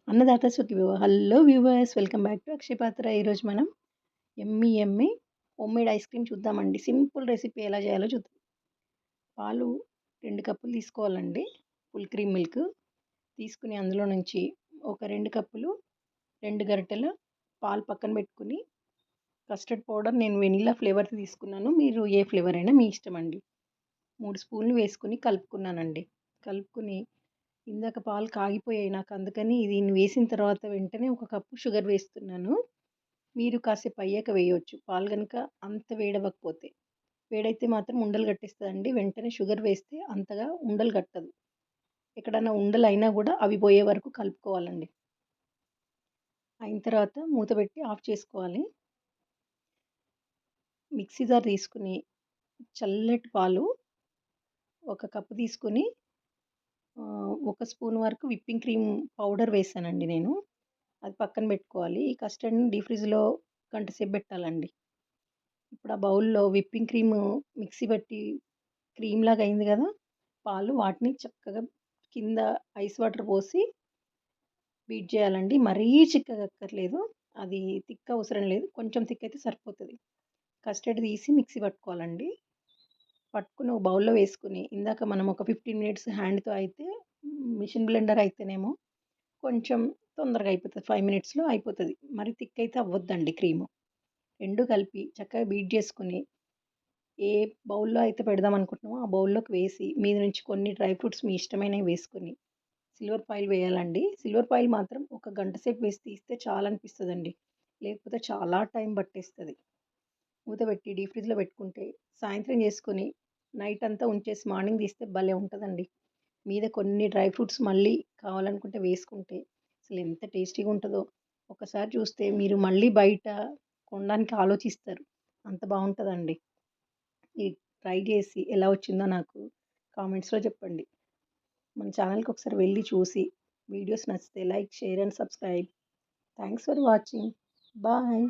Annadata Sukhibhava. Hello viewers, welcome back to Akshaya Patra. ఈరోజు మనం yummy homemade ice cream చూద్దామండి. Simple recipe ఎలా చేయాలో చూద్దాం. పాలు 2 కప్పులు తీసుకోవాలండి. ఫుల్ క్రీమ్ మిల్క్ తీసుకుని అందులో నుంచి ఒక 2 కప్పులు 2 గరిటెలు పాలు పక్కన పెట్టుకుని, కస్టర్డ్ పౌడర్ నేను వెనిల్లా ఫ్లేవర్‌ది తీసుకున్నాను. మీరు ఏ ఫ్లేవర్ అయినా మీ ఇష్టమండి. 3 స్పూన్లు వేసుకొని కలుపుకున్నానండి. కలుపుకొని ఇందాక పాలు కాగిపోయాయి నాకు, అందుకని దీన్ని వేసిన తర్వాత వెంటనే ఒక కప్పు షుగర్ వేస్తున్నాను. మీరు కాసేపు అయ్యాక వేయొచ్చు, పాలు గనుక అంత వేడవ్వకపోతే. వేడైతే మాత్రం ఉండలు కట్టేస్తదండి. వెంటనే షుగర్ వేస్తే అంతగా ఉండలు కట్టదు. ఎక్కడన్నా ఉండలైనా గూడా అవి పోయే వరకు కలుపుకోవాలండి. అయిన తర్వాత మూత పెట్టి ఆఫ్ చేసుకోవాలి. మిక్సీ జార్ తీసుకుని చల్లటి పాలు ఒక కప్పు తీసుకొని ఒక స్పూన్ వరకు విప్పింగ్ క్రీమ్ పౌడర్ వేసానండి నేను. అది పక్కన పెట్టుకోవాలి. ఈ కస్టర్డ్‌ని డీప్ ఫ్రిడ్జ్‌లో గంట సేపు పెట్టాలండి. ఇప్పుడు ఆ బౌల్‌లో విప్పింగ్ క్రీము మిక్సీ పట్టి క్రీమ్‌లాగా అయింది గదా! పాలు వాటిని చక్కగా కింద ఐస్ వాటర్ పోసి బీట్ చేయాలండి. మరీ చిక్కగా అక్కర్లేదు. అది థిక్ అవసరం లేదు. కొంచెం థిక్ అయితే సరిపోతది. కస్టర్డ్ తీసి మిక్సీ పట్టుకోవాలండి. పట్టుకొని ఒక బౌల్‌లో వేసుకొని, ఇందాక మనం ఒక 15 మినిట్స్ హ్యాండ్‌తో అయితే, మిషన్ బ్లెండర్ అయితేనేమో కొంచెం తొందరగా అయిపోతది. 5 మినిట్స్‌లో అయిపోతది. మరి థిక్ అయితే అవ్వద్దండి క్రీము. 2 కలిపి చక్కగా బీట్ చేసుకొని, ఏ బౌల్‌లో అయితే పెడదామనుకుంటున్నామో ఆ బౌల్‌లోకి వేసి, మీద నుంచి కొన్ని డ్రై ఫ్రూట్స్ మీ ఇష్టమైనవి వేసుకొని, సిల్వర్ ఫాయిల్ వేయాలండి. సిల్వర్ ఫాయిల్ మాత్రం ఒక గంట సేపు వేసి తీస్తే చాలనిపిస్తదండి. లేకపోతే చాలా టైం పట్టేస్తది. మూత పెట్టి డీప్ ఫ్రిడ్జ్‌లో పెట్టుకుంటే, సాయంత్రం చేసుకొని నైట్ అంతా ఉంచేసి మార్నింగ్ తీస్తే భలే ఉంటదండి. మీద కొన్ని డ్రై ఫ్రూట్స్ మళ్ళీ కావాలనుకుంటే వేసుకుంటే అసలు ఎంత టేస్టీగా ఉంటదో. ఒకసారి చూస్తే మీరు మళ్ళీ బయట కొనడానికి ఆలోచిస్తారు. అంత బావుంటదండి. ఇది ట్రై చేసి ఎలా వచ్చిందో నాకు కామెంట్స్‌లో చెప్పండి. మన ఛానల్‌కి ఒకసారి వెళ్లి చూసి, వీడియోస్ నచ్చితే like, share and subscribe. Thanks for watching. Bye.